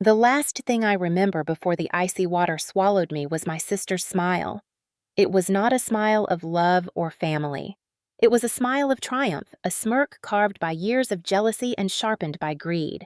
The last thing I remember before the icy water swallowed me was my sister's smile. It was not a smile of love or family. It was a smile of triumph, a smirk carved by years of jealousy and sharpened by greed.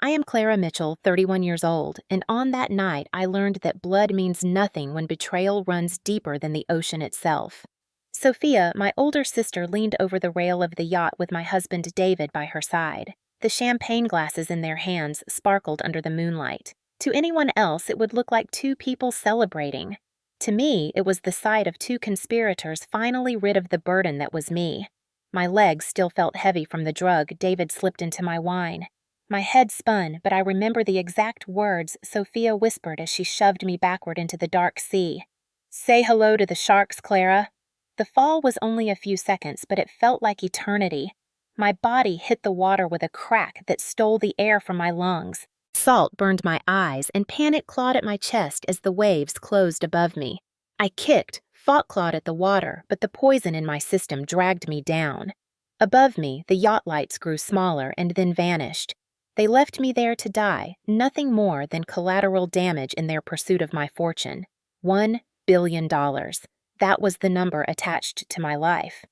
I am Clara Mitchell, 31 years old, and on that night I learned that blood means nothing when betrayal runs deeper than the ocean itself. Sophia, my older sister, leaned over the rail of the yacht with my husband David by her side. The champagne glasses in their hands sparkled under the moonlight. To anyone else, it would look like two people celebrating. To me, it was the sight of two conspirators finally rid of the burden that was me. My legs still felt heavy from the drug David slipped into my wine. My head spun, but I remember the exact words Sophia whispered as she shoved me backward into the dark sea. "Say hello to the sharks, Clara." The fall was only a few seconds, but it felt like eternity. My body hit the water with a crack that stole the air from my lungs. Salt burned my eyes, and panic clawed at my chest as the waves closed above me. I kicked, fought-clawed at the water, but the poison in my system dragged me down. Above me, the yacht lights grew smaller and then vanished. They left me there to die, nothing more than collateral damage in their pursuit of my fortune. $1 billion. That was the number attached to my life.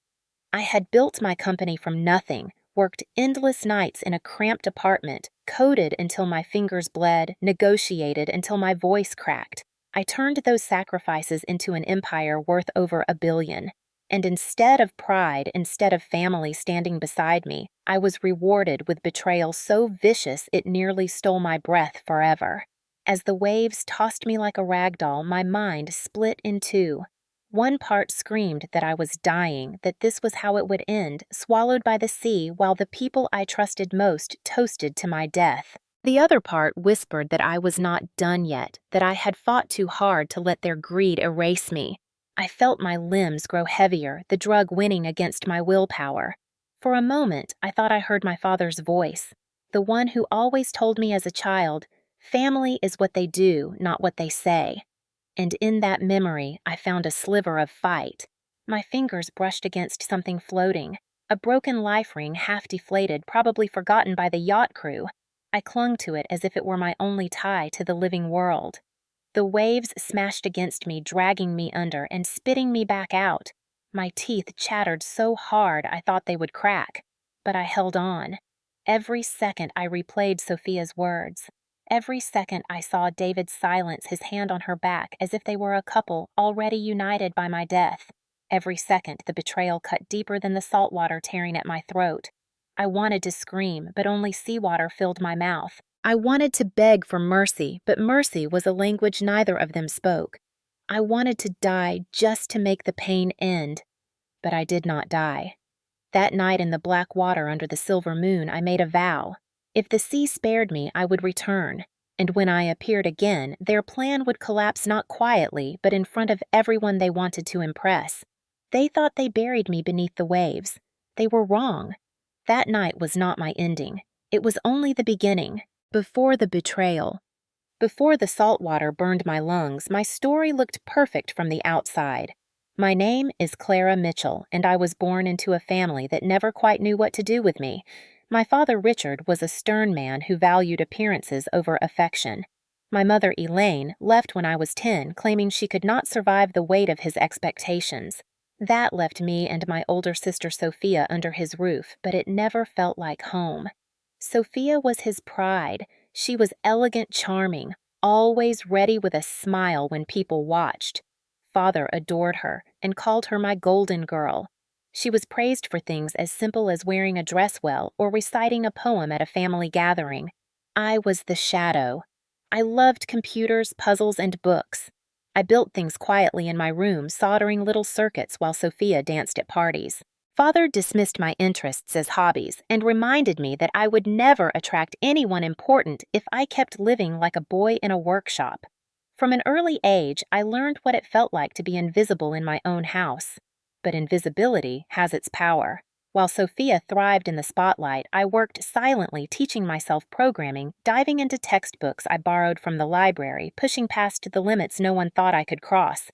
I had built my company from nothing, worked endless nights in a cramped apartment, coded until my fingers bled, negotiated until my voice cracked. I turned those sacrifices into an empire worth over $1 billion. And instead of pride, instead of family standing beside me, I was rewarded with betrayal so vicious it nearly stole my breath forever. As the waves tossed me like a rag doll, my mind split in two. One part screamed that I was dying, that this was how it would end, swallowed by the sea while the people I trusted most toasted to my death. The other part whispered that I was not done yet, that I had fought too hard to let their greed erase me. I felt my limbs grow heavier, the drug winning against my willpower. For a moment, I thought I heard my father's voice, the one who always told me as a child, "Family is what they do, not what they say." And in that memory, I found a sliver of fight. My fingers brushed against something floating, a broken life ring half deflated, probably forgotten by the yacht crew. I clung to it as if it were my only tie to the living world. The waves smashed against me, dragging me under and spitting me back out. My teeth chattered so hard I thought they would crack, but I held on. Every second I replayed Sophia's words. Every second I saw David silence his hand on her back as if they were a couple already united by my death. Every second the betrayal cut deeper than the salt water tearing at my throat. I wanted to scream, but only seawater filled my mouth. I wanted to beg for mercy, but mercy was a language neither of them spoke. I wanted to die just to make the pain end, but I did not die. That night in the black water under the silver moon, I made a vow. If the sea spared me, I would return, and when I appeared again, their plan would collapse not quietly, but in front of everyone they wanted to impress. They thought they buried me beneath the waves. They were wrong. That night was not my ending. It was only the beginning, before the betrayal. Before the salt water burned my lungs, my story looked perfect from the outside. My name is Clara Mitchell, and I was born into a family that never quite knew what to do with me. My father, Richard, was a stern man who valued appearances over affection. My mother, Elaine, left when I was 10, claiming she could not survive the weight of his expectations. That left me and my older sister Sophia under his roof, but it never felt like home. Sophia was his pride. She was elegant, charming, always ready with a smile when people watched. Father adored her and called her my golden girl. She was praised for things as simple as wearing a dress well or reciting a poem at a family gathering. I was the shadow. I loved computers, puzzles, and books. I built things quietly in my room, soldering little circuits while Sophia danced at parties. Father dismissed my interests as hobbies and reminded me that I would never attract anyone important if I kept living like a boy in a workshop. From an early age, I learned what it felt like to be invisible in my own house. But invisibility has its power. While Sophia thrived in the spotlight, I worked silently teaching myself programming, diving into textbooks I borrowed from the library, pushing past the limits no one thought I could cross.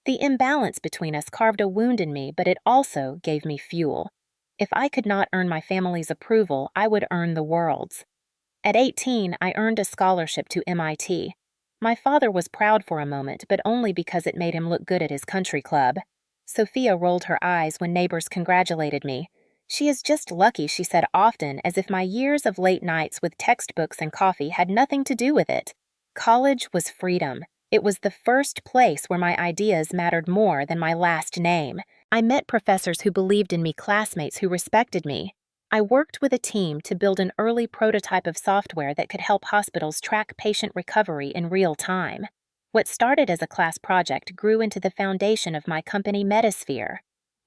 The imbalance between us carved a wound in me, but it also gave me fuel. If I could not earn my family's approval, I would earn the world's. At 18, I earned a scholarship to MIT. My father was proud for a moment, but only because it made him look good at his country club. Sophia rolled her eyes when neighbors congratulated me. She is just lucky, she said often, as if my years of late nights with textbooks and coffee had nothing to do with it. College was freedom. It was the first place where my ideas mattered more than my last name. I met professors who believed in me, classmates who respected me. I worked with a team to build an early prototype of software that could help hospitals track patient recovery in real time. What started as a class project grew into the foundation of my company Metasphere.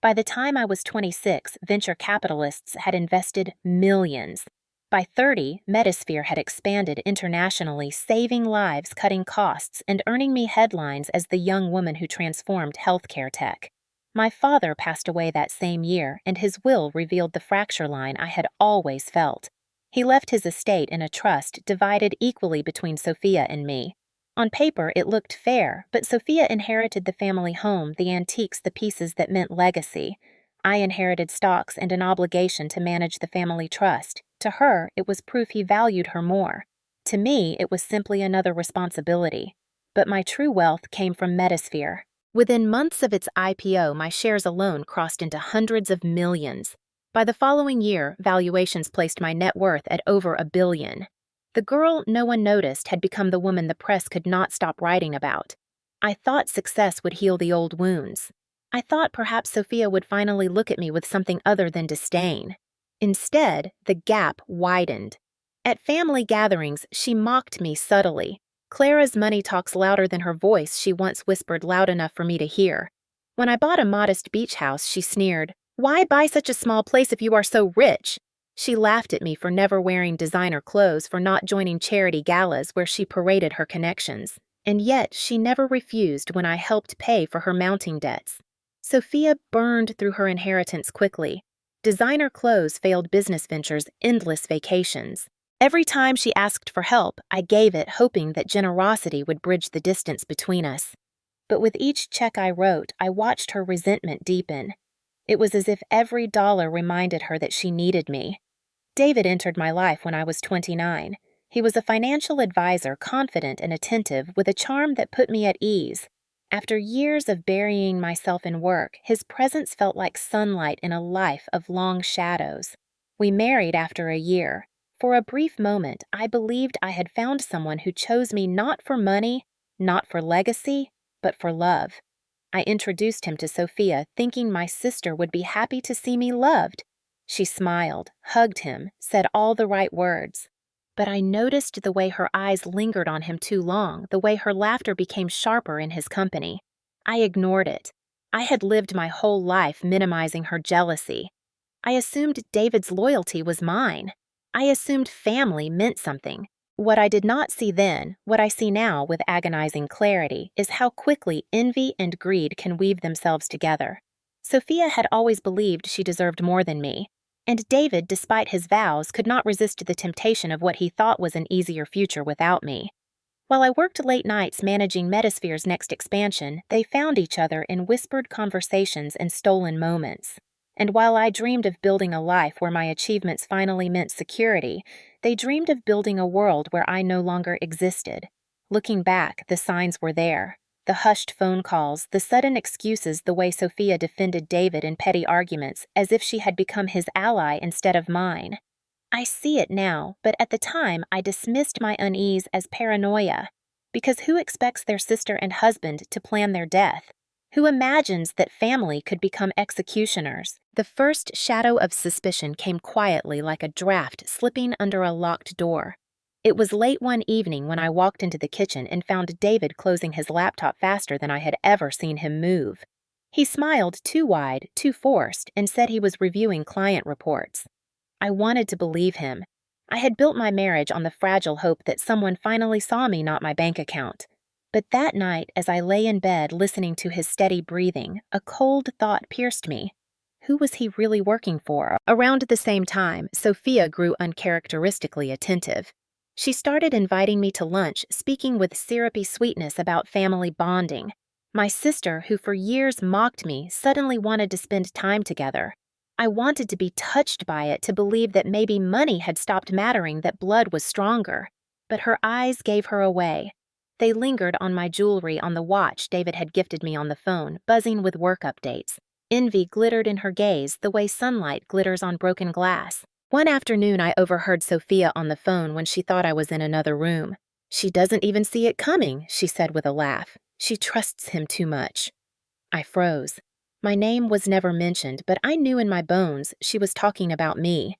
By the time I was 26, venture capitalists had invested millions. By 30, Metasphere had expanded internationally, saving lives, cutting costs, and earning me headlines as the young woman who transformed healthcare tech. My father passed away that same year, and his will revealed the fracture line I had always felt. He left his estate in a trust divided equally between Sophia and me. On paper, it looked fair, but Sophia inherited the family home, the antiques, the pieces that meant legacy. I inherited stocks and an obligation to manage the family trust. To her, it was proof he valued her more. To me, it was simply another responsibility. But my true wealth came from Metasphere. Within months of its IPO, my shares alone crossed into hundreds of millions. By the following year, valuations placed my net worth at over $1 billion. The girl no one noticed had become the woman the press could not stop writing about. I thought success would heal the old wounds. I thought perhaps Sophia would finally look at me with something other than disdain. Instead, the gap widened. At family gatherings, she mocked me subtly. Clara's money talks louder than her voice, she once whispered loud enough for me to hear. When I bought a modest beach house, she sneered, "Why buy such a small place if you are so rich?" She laughed at me for never wearing designer clothes, for not joining charity galas where she paraded her connections. And yet, she never refused when I helped pay for her mounting debts. Sophia burned through her inheritance quickly. Designer clothes, failed business ventures, endless vacations. Every time she asked for help, I gave it, hoping that generosity would bridge the distance between us. But with each check I wrote, I watched her resentment deepen. It was as if every dollar reminded her that she needed me. David entered my life when I was 29. He was a financial advisor, confident and attentive, with a charm that put me at ease. After years of burying myself in work, his presence felt like sunlight in a life of long shadows. We married after a year. For a brief moment, I believed I had found someone who chose me not for money, not for legacy, but for love. I introduced him to Sophia, thinking my sister would be happy to see me loved. She smiled, hugged him, said all the right words. But I noticed the way her eyes lingered on him too long, the way her laughter became sharper in his company. I ignored it. I had lived my whole life minimizing her jealousy. I assumed David's loyalty was mine. I assumed family meant something. What I did not see then, what I see now with agonizing clarity, is how quickly envy and greed can weave themselves together. Sophia had always believed she deserved more than me, and David, despite his vows, could not resist the temptation of what he thought was an easier future without me. While I worked late nights managing Metasphere's next expansion, they found each other in whispered conversations and stolen moments. And while I dreamed of building a life where my achievements finally meant security, they dreamed of building a world where I no longer existed. Looking back, the signs were there. The hushed phone calls, the sudden excuses, the way Sophia defended David in petty arguments, as if she had become his ally instead of mine. I see it now, but at the time I dismissed my unease as paranoia. Because who expects their sister and husband to plan their death? Who imagines that family could become executioners? The first shadow of suspicion came quietly like a draft slipping under a locked door. It was late one evening when I walked into the kitchen and found David closing his laptop faster than I had ever seen him move. He smiled too wide, too forced, and said he was reviewing client reports. I wanted to believe him. I had built my marriage on the fragile hope that someone finally saw me, not my bank account. But that night, as I lay in bed listening to his steady breathing, a cold thought pierced me. Who was he really working for? Around the same time, Sophia grew uncharacteristically attentive. She started inviting me to lunch, speaking with syrupy sweetness about family bonding. My sister, who for years mocked me, suddenly wanted to spend time together. I wanted to be touched by it, to believe that maybe money had stopped mattering, that blood was stronger. But her eyes gave her away. They lingered on my jewelry, on the watch David had gifted me on the phone, buzzing with work updates. Envy glittered in her gaze the way sunlight glitters on broken glass. One afternoon, I overheard Sophia on the phone when she thought I was in another room. "She doesn't even see it coming," she said with a laugh. "She trusts him too much." I froze. My name was never mentioned, but I knew in my bones she was talking about me.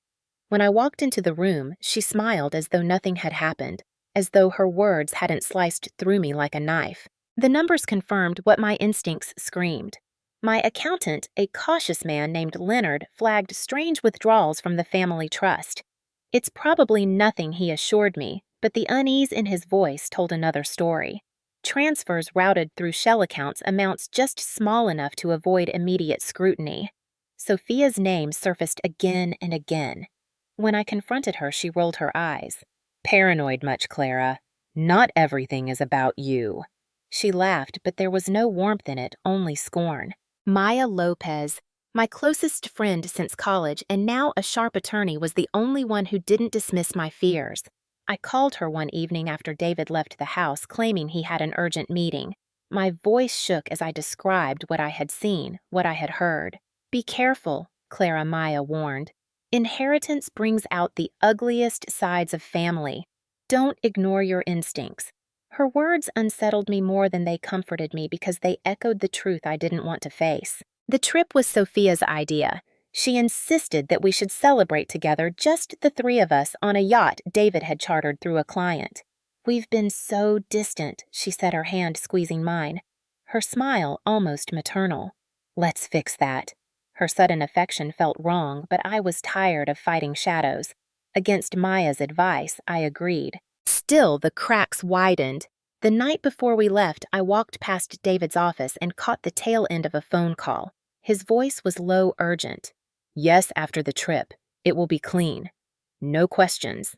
When I walked into the room, she smiled as though nothing had happened, as though her words hadn't sliced through me like a knife. The numbers confirmed what my instincts screamed. My accountant, a cautious man named Leonard, flagged strange withdrawals from the family trust. "It's probably nothing," he assured me, but the unease in his voice told another story. Transfers routed through shell accounts, amounts just small enough to avoid immediate scrutiny. Sophia's name surfaced again and again. When I confronted her, she rolled her eyes. "Paranoid much, Clara? Not everything is about you." She laughed, but there was no warmth in it, only scorn. Maya Lopez, my closest friend since college and now a sharp attorney, was the only one who didn't dismiss my fears. I called her one evening after David left the house, claiming he had an urgent meeting. My voice shook as I described what I had seen, what I had heard. "Be careful," Clara Maya warned. "Inheritance brings out the ugliest sides of family. Don't ignore your instincts." Her words unsettled me more than they comforted me, because they echoed the truth I didn't want to face. The trip was Sophia's idea. She insisted that we should celebrate together, just the three of us, on a yacht David had chartered through a client. "We've been so distant," she said, her hand squeezing mine. Her smile almost maternal. "Let's fix that." Her sudden affection felt wrong, but I was tired of fighting shadows. Against Maya's advice, I agreed. Still, the cracks widened. The night before we left, I walked past David's office and caught the tail end of a phone call. His voice was low, urgent. "Yes, after the trip. It will be clean. No questions."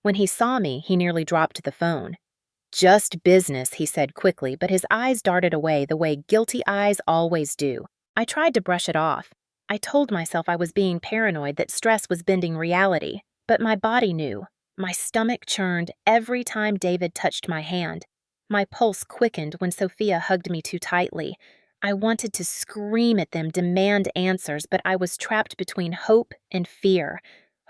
When he saw me, he nearly dropped the phone. "Just business," he said quickly, but his eyes darted away the way guilty eyes always do. I tried to brush it off. I told myself I was being paranoid, that stress was bending reality. But my body knew. My stomach churned every time David touched my hand. My pulse quickened when Sophia hugged me too tightly. I wanted to scream at them, demand answers, but I was trapped between hope and fear.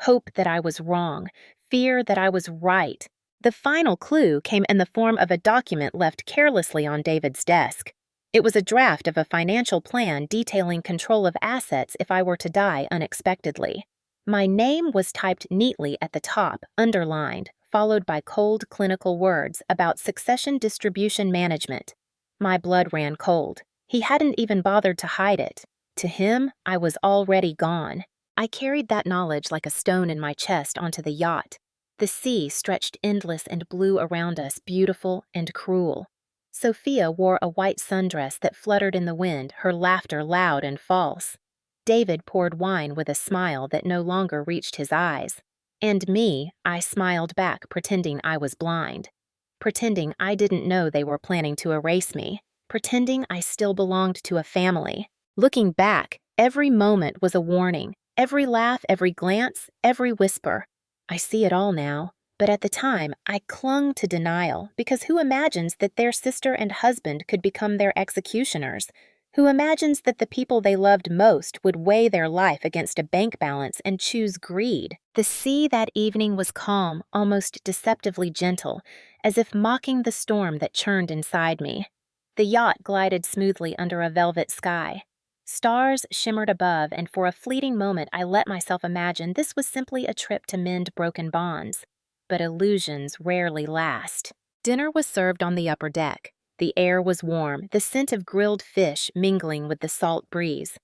Hope that I was wrong, fear that I was right. The final clue came in the form of a document left carelessly on David's desk. It was a draft of a financial plan detailing control of assets if I were to die unexpectedly. My name was typed neatly at the top, underlined, followed by cold clinical words about succession distribution management. My blood ran cold. He hadn't even bothered to hide it. To him, I was already gone. I carried that knowledge like a stone in my chest onto the yacht. The sea stretched endless and blue around us, beautiful and cruel. Sophia wore a white sundress that fluttered in the wind, her laughter loud and false. David poured wine with a smile that no longer reached his eyes. And me, I smiled back, pretending I was blind. Pretending I didn't know they were planning to erase me. Pretending I still belonged to a family. Looking back, every moment was a warning. Every laugh, every glance, every whisper. I see it all now. But at the time, I clung to denial, because who imagines that their sister and husband could become their executioners? Who imagines that the people they loved most would weigh their life against a bank balance and choose greed? The sea that evening was calm, almost deceptively gentle, as if mocking the storm that churned inside me. The yacht glided smoothly under a velvet sky. Stars shimmered above, and for a fleeting moment I let myself imagine this was simply a trip to mend broken bonds. But illusions rarely last. Dinner was served on the upper deck. The air was warm, the scent of grilled fish mingling with the salt breeze.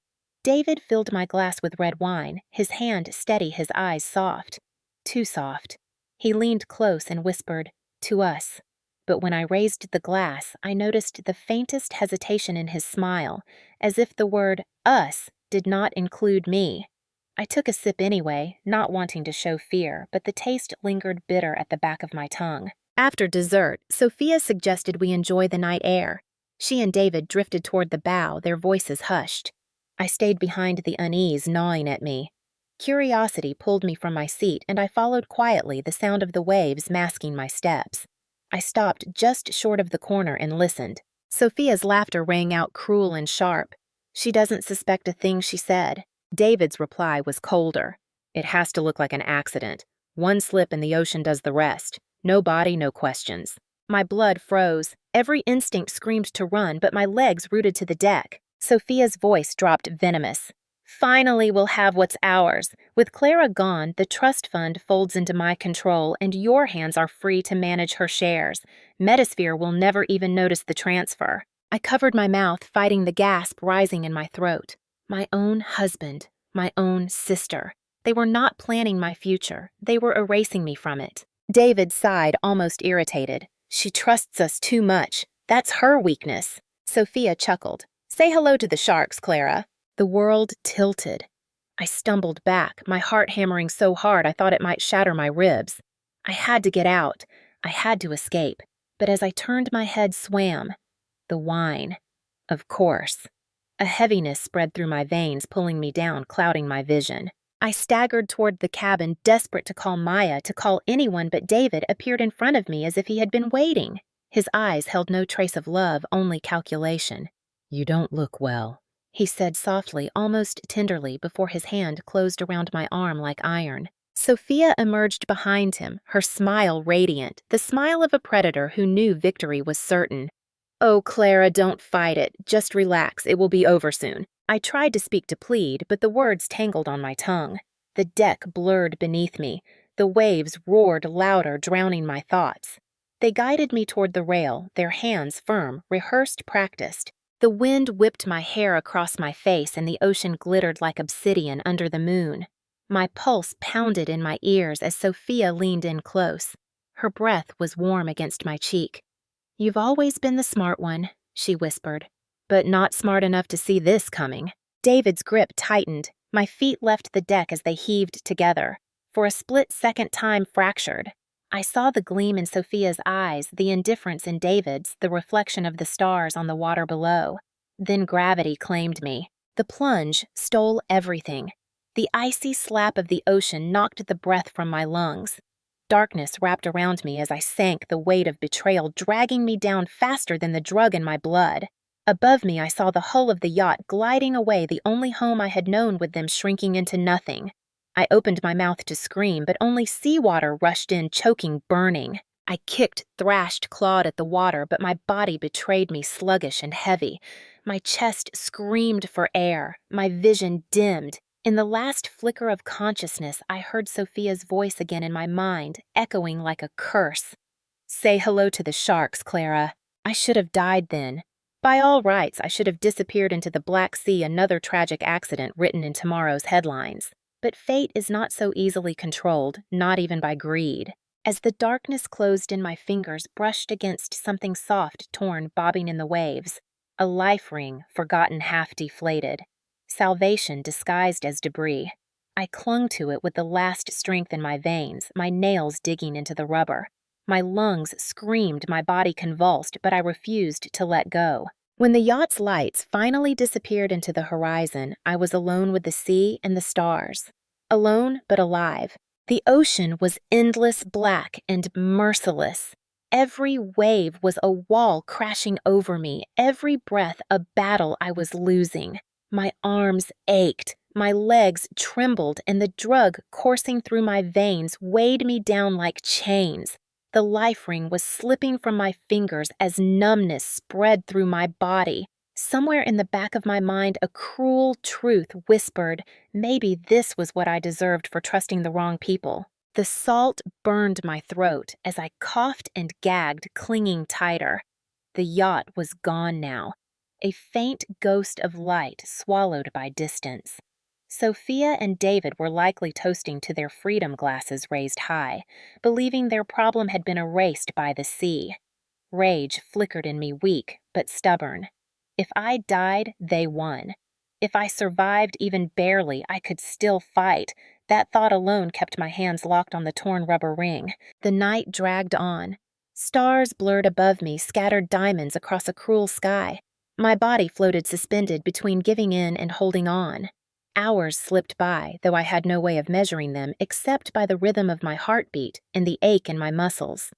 David filled my glass with red wine, his hand steady, his eyes soft. Too soft. He leaned close and whispered, "To us." But when I raised the glass, I noticed the faintest hesitation in his smile, as if the word "us" did not include me. I took a sip anyway, not wanting to show fear, but the taste lingered bitter at the back of my tongue. After dessert, Sophia suggested we enjoy the night air. She and David drifted toward the bow, their voices hushed. I stayed behind the unease gnawing at me. Curiosity pulled me from my seat, and I followed quietly, the sound of the waves masking my steps. I stopped just short of the corner and listened. Sophia's laughter rang out cruel and sharp. She doesn't suspect a thing, she said. David's reply was colder. It has to look like an accident. One slip and the ocean does the rest. No body, no questions. My blood froze. Every instinct screamed to run, but my legs rooted to the deck. Sophia's voice dropped venomous. Finally, we'll have what's ours. With Clara gone, the trust fund folds into my control, and your hands are free to manage her shares. Metasphere will never even notice the transfer. I covered my mouth, fighting the gasp rising in my throat. My own husband, my own sister. They were not planning my future. They were erasing me from it. David sighed, almost irritated. She trusts us too much. That's her weakness. Sophia chuckled. Say hello to the sharks, Clara. The world tilted. I stumbled back, my heart hammering so hard I thought it might shatter my ribs. I had to get out. I had to escape. But as I turned, my head swam. The wine. Of course. A heaviness spread through my veins, pulling me down, clouding my vision. I staggered toward the cabin, desperate to call Maya, to call anyone, but David appeared in front of me as if he had been waiting. His eyes held no trace of love, only calculation. You don't look well, he said softly, almost tenderly, before his hand closed around my arm like iron. Sophia emerged behind him, her smile radiant, the smile of a predator who knew victory was certain. Oh, Clara, don't fight it. Just relax. It will be over soon. I tried to speak to plead, but the words tangled on my tongue. The deck blurred beneath me. The waves roared louder, drowning my thoughts. They guided me toward the rail, their hands firm, rehearsed, practiced. The wind whipped my hair across my face, and the ocean glittered like obsidian under the moon. My pulse pounded in my ears as Sophia leaned in close. Her breath was warm against my cheek. You've always been the smart one, she whispered, but not smart enough to see this coming. David's grip tightened. My feet left the deck as they heaved together. For a split second, time fractured. I saw the gleam in Sophia's eyes, the indifference in David's, the reflection of the stars on the water below. Then gravity claimed me. The plunge stole everything. The icy slap of the ocean knocked the breath from my lungs. Darkness wrapped around me as I sank, the weight of betrayal dragging me down faster than the drug in my blood. Above me, I saw the hull of the yacht gliding away, the only home I had known, with them shrinking into nothing. I opened my mouth to scream, but only seawater rushed in, choking, burning. I kicked, thrashed, clawed at the water, but my body betrayed me, sluggish and heavy. My chest screamed for air. My vision dimmed. In the last flicker of consciousness, I heard Sophia's voice again in my mind, echoing like a curse. Say hello to the sharks, Clara. I should have died then. By all rights, I should have disappeared into the Black Sea, another tragic accident written in tomorrow's headlines. But fate is not so easily controlled, not even by greed. As the darkness closed in, my fingers brushed against something soft, torn, bobbing in the waves. A life ring, forgotten, half deflated. Salvation disguised as debris. I clung to it with the last strength in my veins, my nails digging into the rubber. My lungs screamed, my body convulsed, but I refused to let go. When the yacht's lights finally disappeared into the horizon, I was alone with the sea and the stars. Alone, but alive. The ocean was endless, black, and merciless. Every wave was a wall crashing over me, every breath a battle I was losing. My arms ached, my legs trembled, and the drug coursing through my veins weighed me down like chains. The life ring was slipping from my fingers as numbness spread through my body. Somewhere in the back of my mind, a cruel truth whispered, maybe this was what I deserved for trusting the wrong people. The salt burned my throat as I coughed and gagged, clinging tighter. The yacht was gone now. A faint ghost of light swallowed by distance. Sophia and David were likely toasting to their freedom glasses raised high, believing their problem had been erased by the sea. Rage flickered in me, weak but stubborn. If I died, they won. If I survived even barely, I could still fight. That thought alone kept my hands locked on the torn rubber ring. The night dragged on. Stars blurred above me, scattered diamonds across a cruel sky. My body floated suspended between giving in and holding on. Hours slipped by, though I had no way of measuring them except by the rhythm of my heartbeat and the ache in my muscles.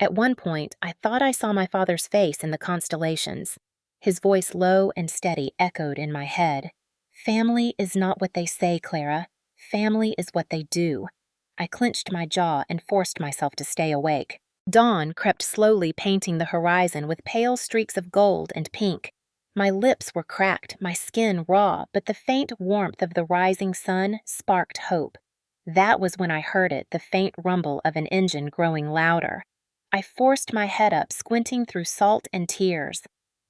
At one point, I thought I saw my father's face in the constellations. His voice, low and steady, echoed in my head. "Family is not what they say, Clara. Family is what they do." I clenched my jaw and forced myself to stay awake. Dawn crept slowly, painting the horizon with pale streaks of gold and pink. My lips were cracked, my skin raw, but the faint warmth of the rising sun sparked hope. That was when I heard it, the faint rumble of an engine growing louder. I forced my head up, squinting through salt and tears.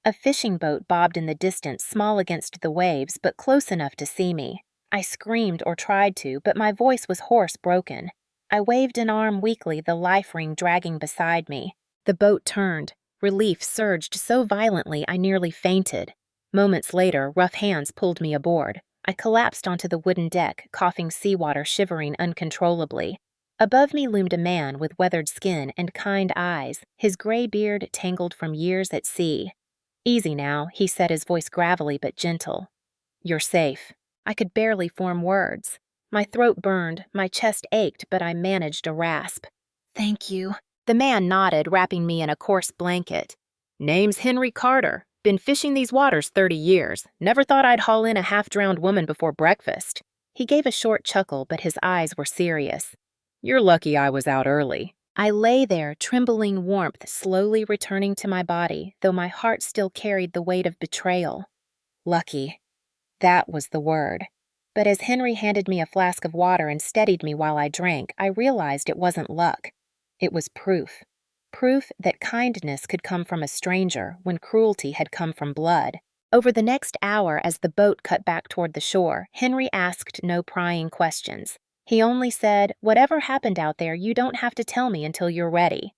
A fishing boat bobbed in the distance, small against the waves, but close enough to see me. I screamed or tried to, but my voice was hoarse, broken. I waved an arm weakly, the life ring dragging beside me. The boat turned. Relief surged so violently I nearly fainted. Moments later, rough hands pulled me aboard. I collapsed onto the wooden deck, coughing seawater, shivering uncontrollably. Above me loomed a man with weathered skin and kind eyes, his gray beard tangled from years at sea. "Easy now," he said, his voice gravelly but gentle. "You're safe." I could barely form words. My throat burned, my chest ached, but I managed a rasp. "Thank you." The man nodded, wrapping me in a coarse blanket. "Name's Henry Carter. Been fishing these waters 30 years. Never thought I'd haul in a half-drowned woman before breakfast." He gave a short chuckle, but his eyes were serious. "You're lucky I was out early." I lay there, trembling, warmth slowly returning to my body, though my heart still carried the weight of betrayal. Lucky. That was the word. But as Henry handed me a flask of water and steadied me while I drank, I realized it wasn't luck. It was proof. Proof that kindness could come from a stranger when cruelty had come from blood. Over the next hour, as the boat cut back toward the shore, Henry asked no prying questions. He only said, "Whatever happened out there, you don't have to tell me until you're ready."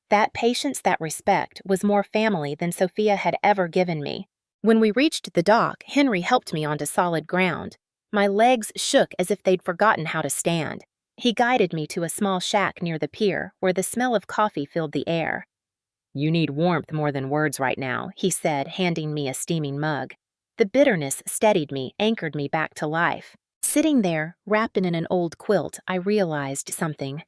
That patience, that respect, was more family than Sophia had ever given me. When we reached the dock, Henry helped me onto solid ground. My legs shook as if they'd forgotten how to stand. He guided me to a small shack near the pier, where the smell of coffee filled the air. "You need warmth more than words right now," he said, handing me a steaming mug. The bitterness steadied me, anchored me back to life. Sitting there, wrapped in an old quilt, I realized something.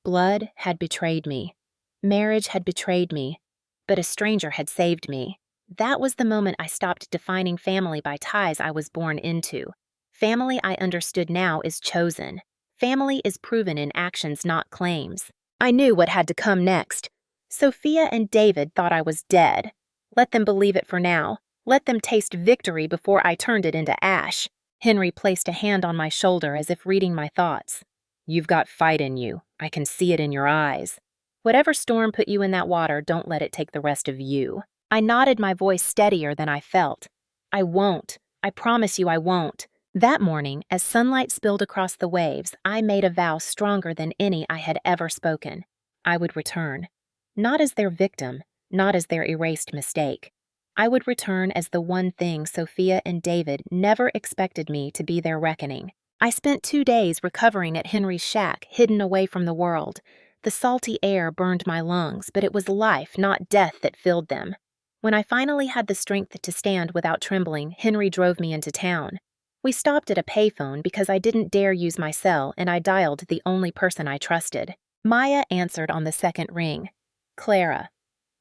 Blood had betrayed me. Marriage had betrayed me. But a stranger had saved me. That was the moment I stopped defining family by ties I was born into. Family, I understood now, is chosen. Family is proven in actions, not claims. I knew what had to come next. Sophia and David thought I was dead. Let them believe it for now. Let them taste victory before I turned it into ash. Henry placed a hand on my shoulder as if reading my thoughts. "You've got fight in you. I can see it in your eyes. Whatever storm put you in that water, don't let it take the rest of you." I nodded, my voice steadier than I felt. "I won't. I promise you I won't." That morning, as sunlight spilled across the waves, I made a vow stronger than any I had ever spoken. I would return. Not as their victim, not as their erased mistake. I would return as the one thing Sophia and David never expected me to be their reckoning. I spent 2 days recovering at Henry's shack, hidden away from the world. The salty air burned my lungs, but it was life, not death, that filled them. When I finally had the strength to stand without trembling, Henry drove me into town. We stopped at a payphone because I didn't dare use my cell, and I dialed the only person I trusted. Maya answered on the second ring. "Clara."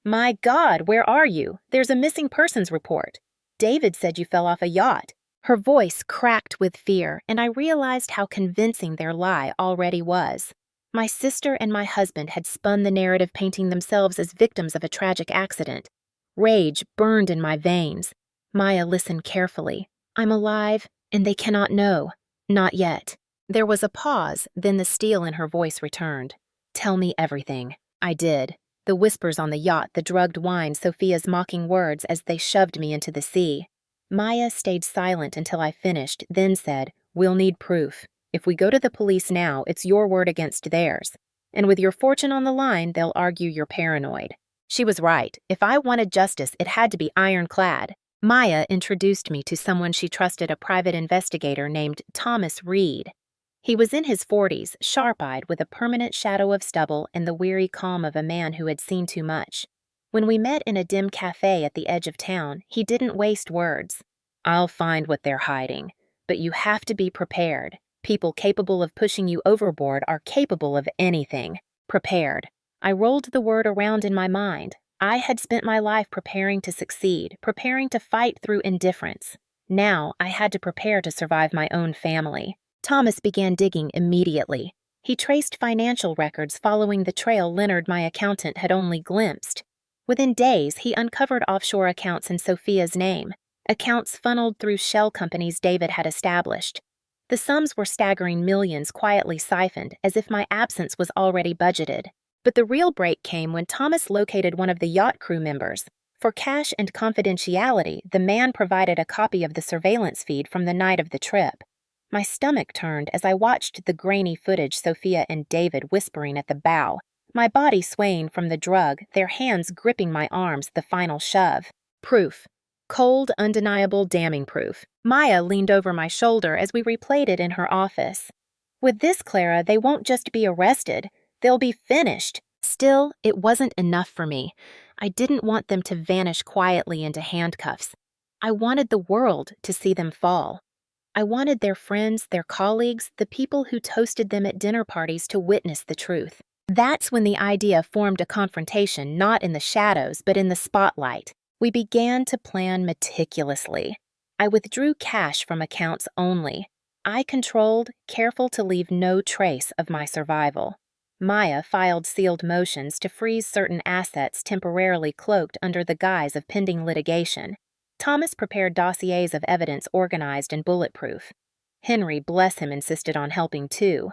"My God, where are you? There's a missing persons report. David said you fell off a yacht." Her voice cracked with fear, and I realized how convincing their lie already was. My sister and my husband had spun the narrative, painting themselves as victims of a tragic accident. Rage burned in my veins. Maya listened carefully. "I'm alive, and they cannot know. Not yet." There was a pause, then the steel in her voice returned. "Tell me everything." I did. The whispers on the yacht, the drugged wine, Sophia's mocking words as they shoved me into the sea. Maya stayed silent until I finished, then said, "We'll need proof. If we go to the police now, it's your word against theirs. And with your fortune on the line, they'll argue you're paranoid." She was right. If I wanted justice, it had to be ironclad. Maya introduced me to someone she trusted, a private investigator named Thomas Reed. He was in his 40s, sharp-eyed, with a permanent shadow of stubble and the weary calm of a man who had seen too much. When we met in a dim cafe at the edge of town, he didn't waste words. "I'll find what they're hiding, but you have to be prepared. People capable of pushing you overboard are capable of anything." Prepared. I rolled the word around in my mind. I had spent my life preparing to succeed, preparing to fight through indifference. Now I had to prepare to survive my own family. Thomas began digging immediately. He traced financial records following the trail Leonard, my accountant, had only glimpsed. Within days, he uncovered offshore accounts in Sophia's name, accounts funneled through shell companies David had established. The sums were staggering millions quietly siphoned, as if my absence was already budgeted. But the real break came when Thomas located one of the yacht crew members. For cash and confidentiality, the man provided a copy of the surveillance feed from the night of the trip. My stomach turned as I watched the grainy footage Sophia and David whispering at the bow, my body swaying from the drug, their hands gripping my arms, the final shove. Proof. Cold, undeniable, damning proof. Maya leaned over my shoulder as we replayed it in her office. "With this, Clara, they won't just be arrested. They'll be finished." Still, it wasn't enough for me. I didn't want them to vanish quietly into handcuffs. I wanted the world to see them fall. I wanted their friends, their colleagues, the people who toasted them at dinner parties to witness the truth. That's when the idea formed a confrontation, not in the shadows, but in the spotlight. We began to plan meticulously. I withdrew cash from accounts only. I controlled, careful to leave no trace of my survival. Maya filed sealed motions to freeze certain assets temporarily cloaked under the guise of pending litigation. Thomas prepared dossiers of evidence organized and bulletproof. Henry, bless him, insisted on helping too.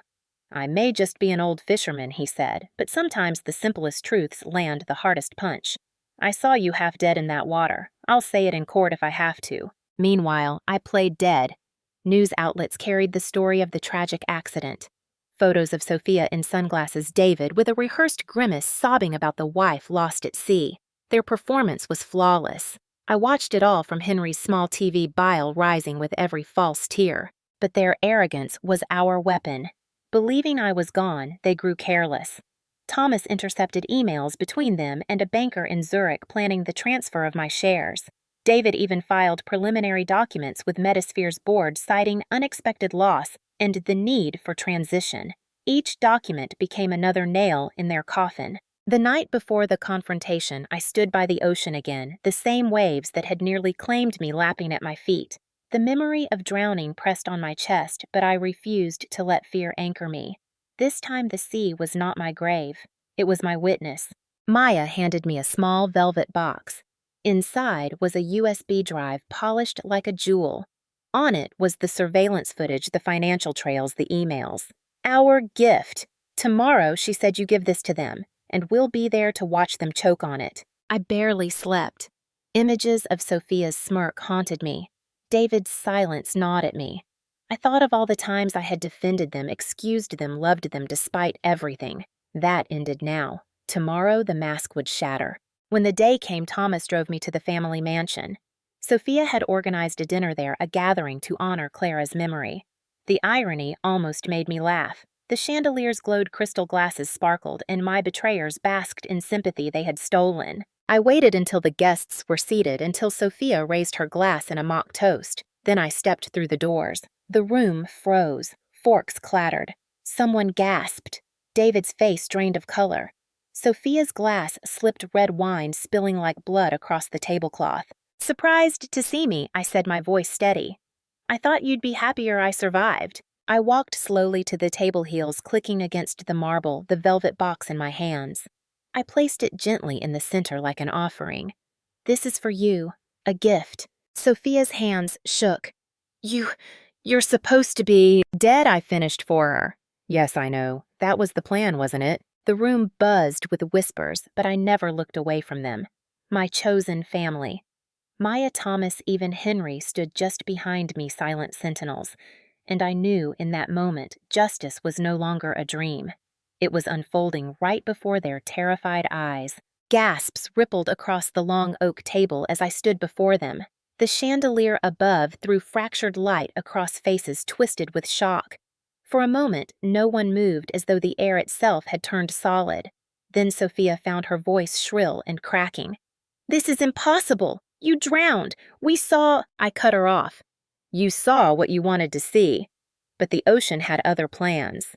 "I may just be an old fisherman," he said, "but sometimes the simplest truths land the hardest punch. I saw you half dead in that water. I'll say it in court if I have to." Meanwhile, I played dead. News outlets carried the story of the tragic accident. Photos of Sophia in sunglasses, David with a rehearsed grimace sobbing about the wife lost at sea. Their performance was flawless. I watched it all from Henry's small TV, bile rising with every false tear. But their arrogance was our weapon. Believing I was gone, they grew careless. Thomas intercepted emails between them and a banker in Zurich planning the transfer of my shares. David even filed preliminary documents with Metasphere's board citing unexpected loss and the need for transition. Each document became another nail in their coffin. The night before the confrontation, I stood by the ocean again, the same waves that had nearly claimed me lapping at my feet. The memory of drowning pressed on my chest, but I refused to let fear anchor me. This time the sea was not my grave. It was my witness. Maya handed me a small velvet box. Inside was a USB drive polished like a jewel. On it was the surveillance footage, the financial trails, the emails. "Our gift. Tomorrow," she said, "you give this to them, and we'll be there to watch them choke on it." I barely slept. Images of Sophia's smirk haunted me. David's silence gnawed at me. I thought of all the times I had defended them, excused them, loved them despite everything. That ended now. Tomorrow the mask would shatter. When the day came, Thomas drove me to the family mansion. Sophia had organized a dinner there, a gathering to honor Clara's memory. The irony almost made me laugh. The chandelier's glowed crystal glasses sparkled, and my betrayers basked in sympathy they had stolen. I waited until the guests were seated, until Sophia raised her glass in a mock toast. Then I stepped through the doors. The room froze. Forks clattered. Someone gasped. David's face drained of color. Sophia's glass slipped red wine spilling like blood across the tablecloth. "Surprised to see me," I said, my voice steady. "I thought you'd be happier I survived." I walked slowly to the table heels, clicking against the marble, the velvet box in my hands. I placed it gently in the center like an offering. "This is for you, a gift." Sophia's hands shook. You're supposed to be dead," I finished for her. "Yes, I know. That was the plan, wasn't it?" The room buzzed with whispers, but I never looked away from them. My chosen family. Maya, Thomas, even Henry stood just behind me, silent sentinels, and I knew in that moment justice was no longer a dream. It was unfolding right before their terrified eyes. Gasps rippled across the long oak table as I stood before them. The chandelier above threw fractured light across faces twisted with shock. For a moment, no one moved, as though the air itself had turned solid. Then Sophia found her voice shrill and cracking. "This is impossible! You drowned! We saw—" I cut her off. "You saw what you wanted to see, but the ocean had other plans."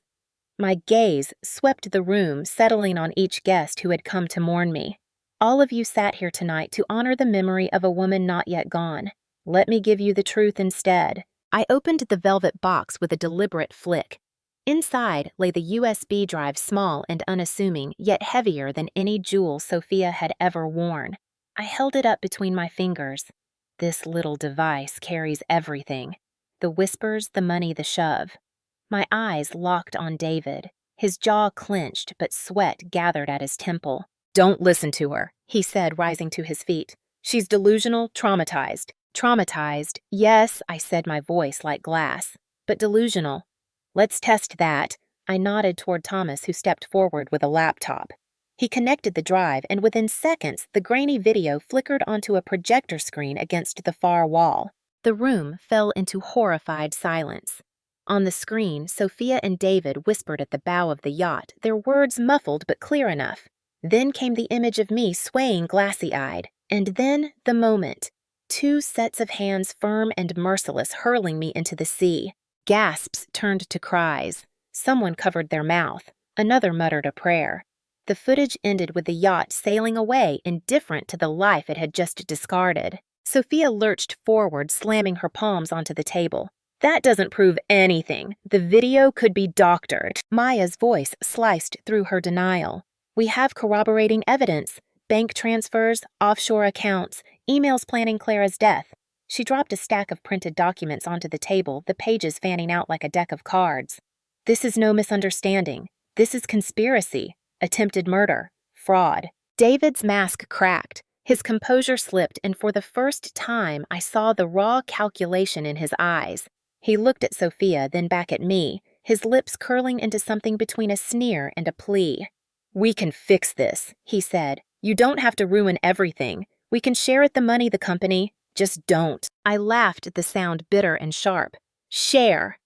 My gaze swept the room, settling on each guest who had come to mourn me. "All of you sat here tonight to honor the memory of a woman not yet gone. Let me give you the truth instead." I opened the velvet box with a deliberate flick. Inside lay the USB drive, small and unassuming, yet heavier than any jewel Sophia had ever worn. I held it up between my fingers. This little device carries everything. The whispers, the money, the shove. My eyes locked on David. His jaw clenched, but sweat gathered at his temple. "Don't listen to her," he said, rising to his feet. "She's delusional, traumatized." "Traumatized, yes," I said, my voice like glass. "But delusional. Let's test that." I nodded toward Thomas, who stepped forward with a laptop. He connected the drive, and within seconds, the grainy video flickered onto a projector screen against the far wall. The room fell into horrified silence. On the screen, Sophia and David whispered at the bow of the yacht, their words muffled but clear enough. Then came the image of me swaying glassy-eyed. And then the moment. 2 sets of hands, firm and merciless, hurling me into the sea. Gasps turned to cries. Someone covered their mouth. Another muttered a prayer. The footage ended with the yacht sailing away, indifferent to the life it had just discarded. Sophia lurched forward, slamming her palms onto the table. "That doesn't prove anything. The video could be doctored." Maya's voice sliced through her denial. "We have corroborating evidence. Bank transfers, offshore accounts, emails planning Clara's death." She dropped a stack of printed documents onto the table, the pages fanning out like a deck of cards. "This is no misunderstanding. This is conspiracy, attempted murder, fraud." David's mask cracked. His composure slipped, and for the first time, I saw the raw calculation in his eyes. He looked at Sophia, then back at me, his lips curling into something between a sneer and a plea. "We can fix this," he said. "You don't have to ruin everything. We can share at the money, the company. Just don't." I laughed at the sound, bitter and sharp. "Share."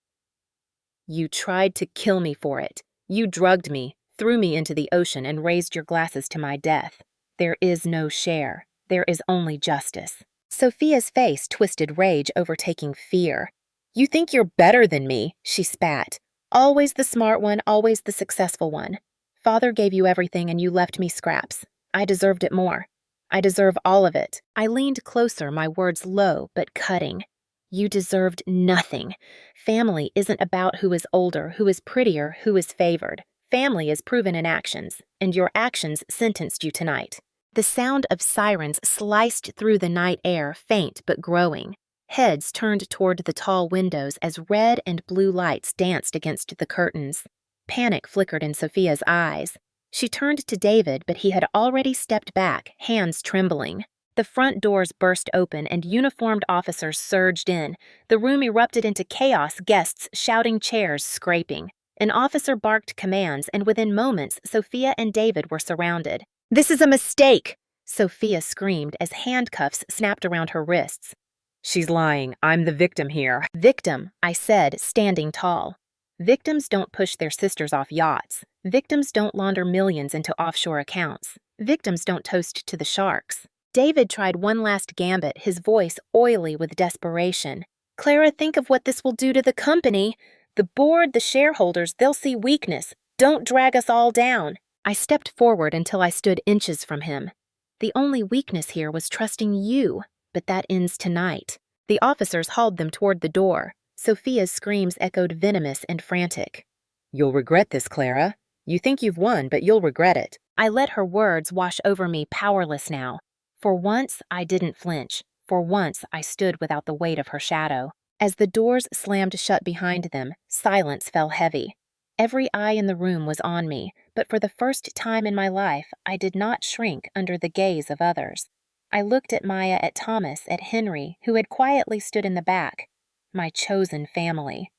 "You tried to kill me for it. You drugged me, threw me into the ocean, and raised your glasses to my death. There is no share. There is only justice." Sophia's face twisted, rage overtaking fear. "You think you're better than me," she spat. "Always the smart one, always the successful one. Father gave you everything and you left me scraps. I deserved it more. I deserve all of it." I leaned closer, my words low but cutting. "You deserved nothing. Family isn't about who is older, who is prettier, who is favored. Family is proven in actions, and your actions sentenced you tonight." The sound of sirens sliced through the night air, faint but growing. Heads turned toward the tall windows as red and blue lights danced against the curtains. Panic flickered in Sophia's eyes. She turned to David, but he had already stepped back, hands trembling. The front doors burst open and uniformed officers surged in. The room erupted into chaos, guests shouting, chairs scraping. An officer barked commands, and within moments, Sophia and David were surrounded. "This is a mistake!" Sophia screamed as handcuffs snapped around her wrists. "She's lying. I'm the victim here." "Victim," I said, standing tall. "Victims don't push their sisters off yachts. Victims don't launder millions into offshore accounts. Victims don't toast to the sharks." David tried one last gambit, his voice oily with desperation. "Clara, think of what this will do to the company. The board, the shareholders, they'll see weakness. Don't drag us all down." I stepped forward until I stood inches from him. "The only weakness here was trusting you, but that ends tonight." The officers hauled them toward the door. Sophia's screams echoed venomous and frantic. "You'll regret this, Clara. You think you've won, but you'll regret it." I let her words wash over me, powerless now. For once, I didn't flinch. For once, I stood without the weight of her shadow. As the doors slammed shut behind them, silence fell heavy. Every eye in the room was on me, but for the first time in my life, I did not shrink under the gaze of others. I looked at Maya, at Thomas, at Henry, who had quietly stood in the back. My chosen family.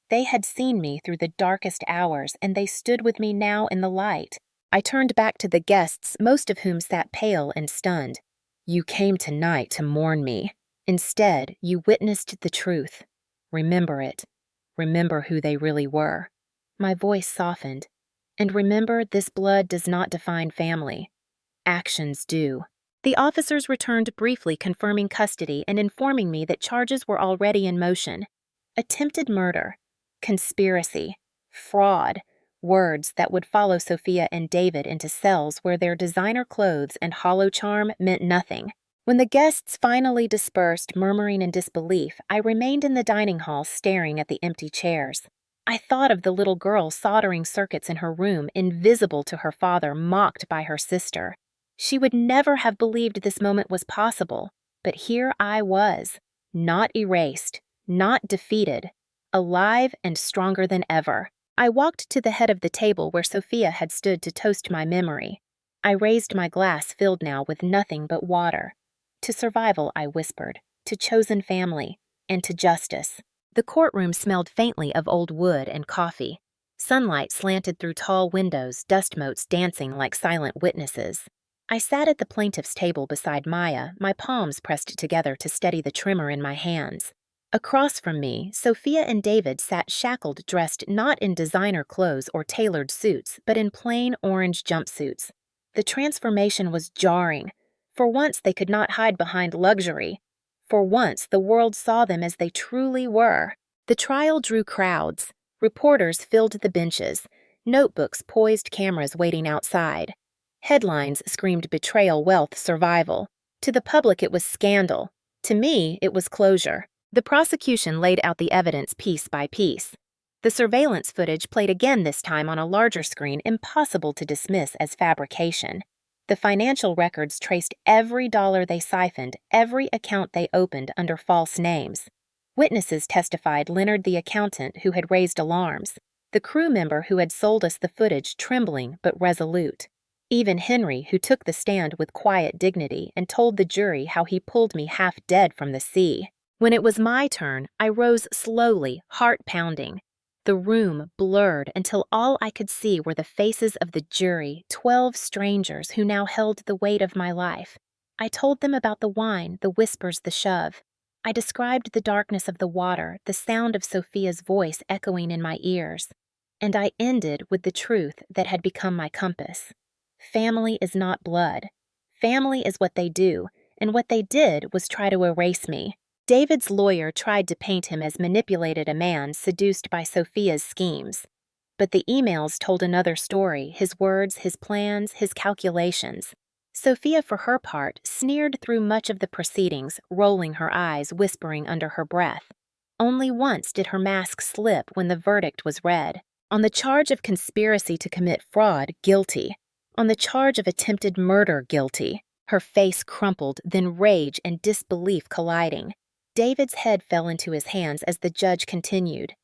They had seen me through the darkest hours, and they stood with me now in the light. I turned back to the guests, most of whom sat pale and stunned. "You came tonight to mourn me. Instead, you witnessed the truth. Remember it. Remember who they really were." My voice softened. And remember, this blood does not define family. Actions do. The officers returned briefly, confirming custody and informing me that charges were already in motion. Attempted murder, conspiracy, fraud, words that would follow Sophia and David into cells where their designer clothes and hollow charm meant nothing. When the guests finally dispersed, murmuring in disbelief, I remained in the dining hall staring at the empty chairs. I thought of the little girl soldering circuits in her room, invisible to her father, mocked by her sister. She would never have believed this moment was possible, but here I was, not erased, not defeated, alive and stronger than ever. I walked to the head of the table where Sophia had stood to toast my memory. I raised my glass, filled now with nothing but water. To survival, I whispered, to chosen family, and to justice. The courtroom smelled faintly of old wood and coffee. Sunlight slanted through tall windows, dust motes dancing like silent witnesses. I sat at the plaintiff's table beside Maya, my palms pressed together to steady the trimmer in my hands. Across from me, Sophia and David sat shackled, dressed not in designer clothes or tailored suits, but in plain orange jumpsuits. The transformation was jarring. For once, they could not hide behind luxury. For once, the world saw them as they truly were. The trial drew crowds. Reporters filled the benches. Notebooks poised cameras waiting outside. Headlines screamed betrayal, wealth, survival. To the public, it was scandal. To me, it was closure. The prosecution laid out the evidence piece by piece. The surveillance footage played again, this time on a larger screen, impossible to dismiss as fabrication. The financial records traced every dollar they siphoned, every account they opened under false names. Witnesses testified: Leonard, the accountant, who had raised alarms; the crew member who had sold us the footage, trembling but resolute; even Henry, who took the stand with quiet dignity and told the jury how he pulled me half dead from the sea. When it was my turn, I rose slowly, heart pounding. The room blurred until all I could see were the faces of the jury, 12 strangers who now held the weight of my life. I told them about the wine, the whispers, the shove. I described the darkness of the water, the sound of Sophia's voice echoing in my ears. And I ended with the truth that had become my compass. Family is not blood. Family is what they do, and what they did was try to erase me. David's lawyer tried to paint him as manipulated, a man seduced by Sophia's schemes. But the emails told another story, his words, his plans, his calculations. Sophia, for her part, sneered through much of the proceedings, rolling her eyes, whispering under her breath. Only once did her mask slip when the verdict was read. On the charge of conspiracy to commit fraud, guilty. On the charge of attempted murder, guilty. Her face crumpled, then rage and disbelief colliding. David's head fell into his hands as the judge continued.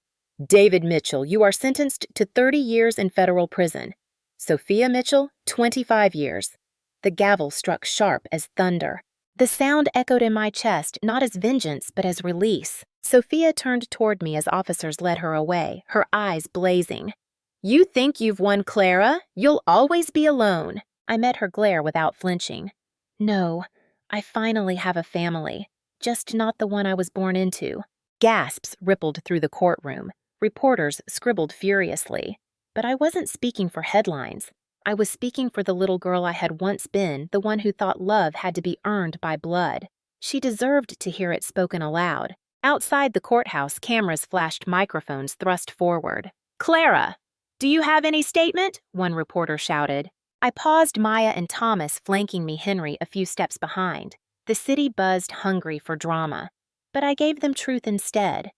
David Mitchell, you are sentenced to 30 years in federal prison. Sophia Mitchell, 25 years. The gavel struck sharp as thunder. The sound echoed in my chest, not as vengeance, but as release. Sophia turned toward me as officers led her away, her eyes blazing. You think you've won, Clara? You'll always be alone. I met her glare without flinching. No, I finally have a family. Just not the one I was born into. Gasps rippled through the courtroom. Reporters scribbled furiously. But I wasn't speaking for headlines. I was speaking for the little girl I had once been, the one who thought love had to be earned by blood. She deserved to hear it spoken aloud. Outside the courthouse, cameras flashed, microphones thrust forward. Clara, do you have any statement? One reporter shouted. I paused, Maya and Thomas flanking me, Henry a few steps behind. The city buzzed, hungry for drama. But I gave them truth instead.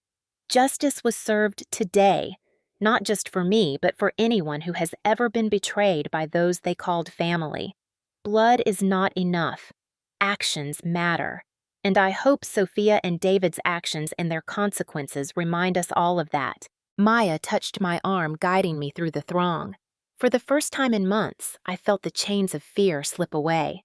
Justice was served today, not just for me, but for anyone who has ever been betrayed by those they called family. Blood is not enough. Actions matter. And I hope Sophia and David's actions and their consequences remind us all of that. Maya touched my arm, guiding me through the throng. For the first time in months, I felt the chains of fear slip away.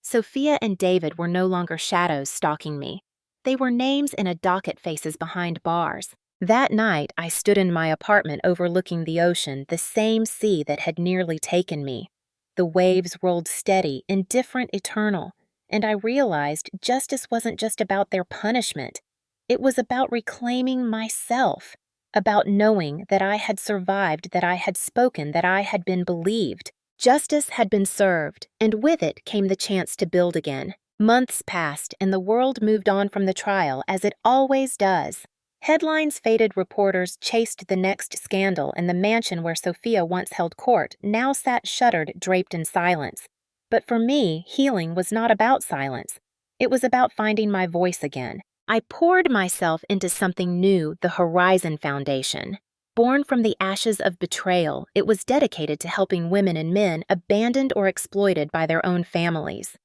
Sophia and David were no longer shadows stalking me. They were names in a docket, faces behind bars. That night, I stood in my apartment overlooking the ocean, the same sea that had nearly taken me. The waves rolled steady, indifferent, eternal, and I realized justice wasn't just about their punishment. It was about reclaiming myself, about knowing that I had survived, that I had spoken, that I had been believed. Justice had been served, and with it came the chance to build again. Months passed, and the world moved on from the trial, as it always does. Headlines faded, reporters chased the next scandal, and the mansion where Sophia once held court now sat shuttered, draped in silence. But for me, healing was not about silence. It was about finding my voice again. I poured myself into something new, the Horizon Foundation. Born from the ashes of betrayal, it was dedicated to helping women and men abandoned or exploited by their own families.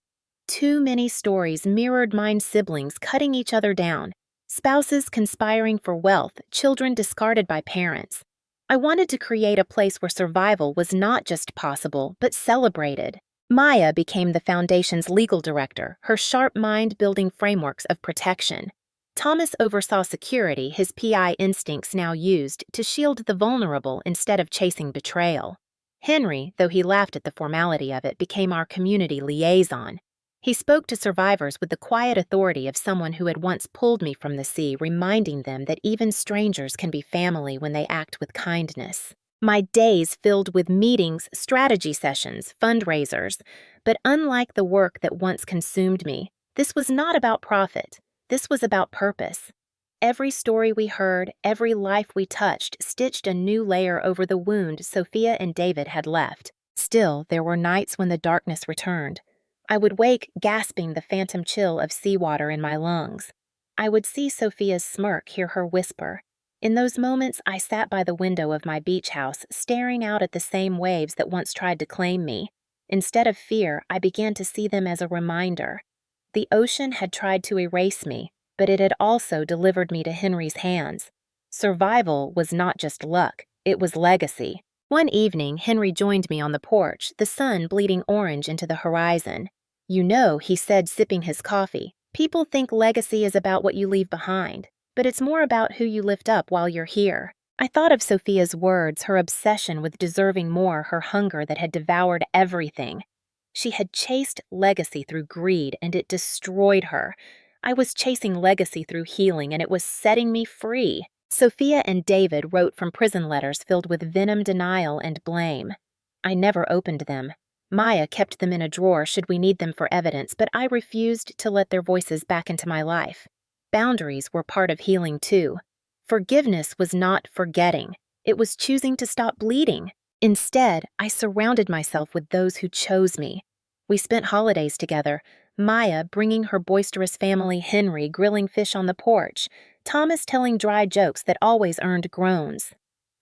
Too many stories mirrored mine, siblings cutting each other down, spouses conspiring for wealth, children discarded by parents. I wanted to create a place where survival was not just possible, but celebrated. Maya became the foundation's legal director, her sharp mind building frameworks of protection. Thomas oversaw security, his PI instincts now used to shield the vulnerable instead of chasing betrayal. Henry, though he laughed at the formality of it, became our community liaison. He spoke to survivors with the quiet authority of someone who had once pulled me from the sea, reminding them that even strangers can be family when they act with kindness. My days filled with meetings, strategy sessions, fundraisers, but unlike the work that once consumed me, this was not about profit. This was about purpose. Every story we heard, every life we touched, stitched a new layer over the wound Sophia and David had left. Still, there were nights when the darkness returned. I would wake gasping the phantom chill of seawater in my lungs. I would see Sophia's smirk, hear her whisper. In those moments, I sat by the window of my beach house, staring out at the same waves that once tried to claim me. Instead of fear, I began to see them as a reminder. The ocean had tried to erase me, but it had also delivered me to Henry's hands. Survival was not just luck, it was legacy. One evening, Henry joined me on the porch, the sun bleeding orange into the horizon. "You know," he said, sipping his coffee, "people think legacy is about what you leave behind, but it's more about who you lift up while you're here." I thought of Sophia's words, her obsession with deserving more, her hunger that had devoured everything. She had chased legacy through greed, and it destroyed her. I was chasing legacy through healing, and it was setting me free. Sophia and David wrote from prison letters filled with venom, denial, and blame. I never opened them. Maya kept them in a drawer should we need them for evidence, but I refused to let their voices back into my life. Boundaries were part of healing, too. Forgiveness was not forgetting. It was choosing to stop bleeding. Instead, I surrounded myself with those who chose me. We spent holidays together, Maya bringing her boisterous family, Henry grilling fish on the porch, Thomas telling dry jokes that always earned groans.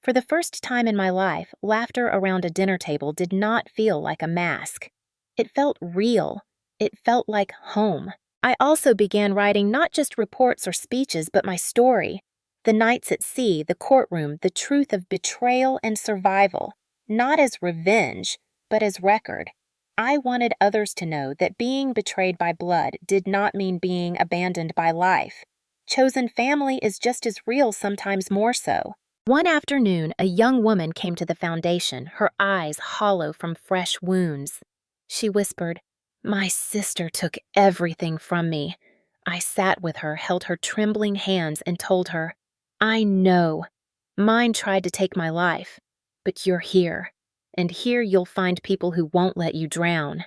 For the first time in my life, laughter around a dinner table did not feel like a mask. It felt real. It felt like home. I also began writing not just reports or speeches, but my story. The nights at sea, the courtroom, the truth of betrayal and survival. Not as revenge, but as record. I wanted others to know that being betrayed by blood did not mean being abandoned by life. Chosen family is just as real, sometimes more so. One afternoon, a young woman came to the foundation, her eyes hollow from fresh wounds. She whispered, "My sister took everything from me." I sat with her, held her trembling hands, and told her, "I know. Mine tried to take my life, but you're here. And here you'll find people who won't let you drown."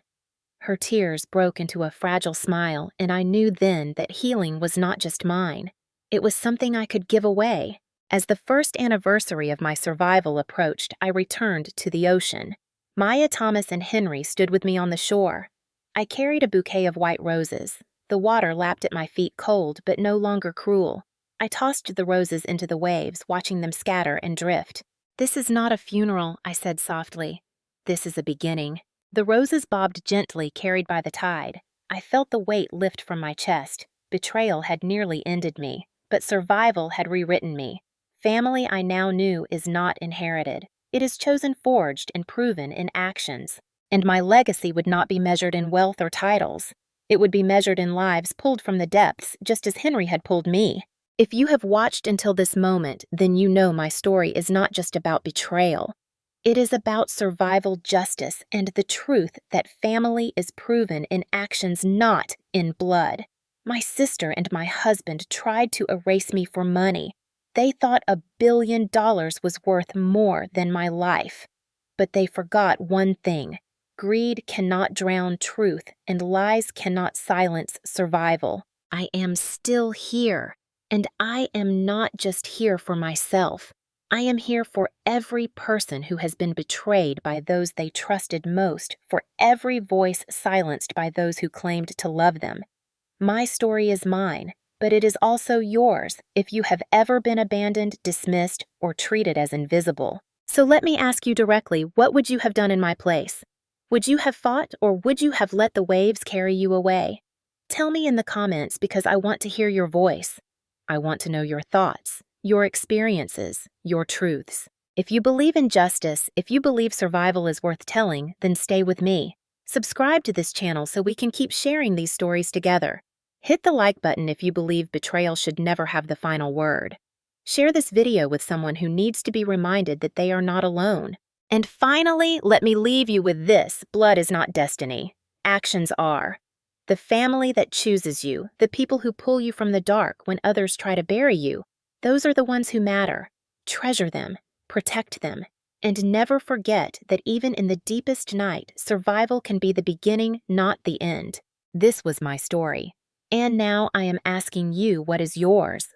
Her tears broke into a fragile smile, and I knew then that healing was not just mine. It was something I could give away. As the first anniversary of my survival approached, I returned to the ocean. Maya, Thomas, and Henry stood with me on the shore. I carried a bouquet of white roses. The water lapped at my feet, cold but no longer cruel. I tossed the roses into the waves, watching them scatter and drift. "This is not a funeral," I said softly. "This is a beginning." The roses bobbed gently, carried by the tide. I felt the weight lift from my chest. Betrayal had nearly ended me, but survival had rewritten me. Family, I now knew, is not inherited. It is chosen, forged, and proven in actions. And my legacy would not be measured in wealth or titles. It would be measured in lives pulled from the depths, just as Henry had pulled me. If you have watched until this moment, then you know my story is not just about betrayal. It is about survival, justice, and the truth that family is proven in actions, not in blood. My sister and my husband tried to erase me for money. They thought $1 billion was worth more than my life. But they forgot one thing. Greed cannot drown truth, and lies cannot silence survival. I am still here, and I am not just here for myself. I am here for every person who has been betrayed by those they trusted most, for every voice silenced by those who claimed to love them. My story is mine, but it is also yours if you have ever been abandoned, dismissed, or treated as invisible. So let me ask you directly, what would you have done in my place? Would you have fought, or would you have let the waves carry you away? Tell me in the comments because I want to hear your voice. I want to know your thoughts, your experiences, your truths. If you believe in justice, if you believe survival is worth telling, then stay with me. Subscribe to this channel so we can keep sharing these stories together. Hit the like button if you believe betrayal should never have the final word. Share this video with someone who needs to be reminded that they are not alone. And finally, let me leave you with this: blood is not destiny. Actions are. The family that chooses you, the people who pull you from the dark when others try to bury you, those are the ones who matter. Treasure them, protect them, and never forget that even in the deepest night, survival can be the beginning, not the end. This was my story. And now I am asking you, what is yours?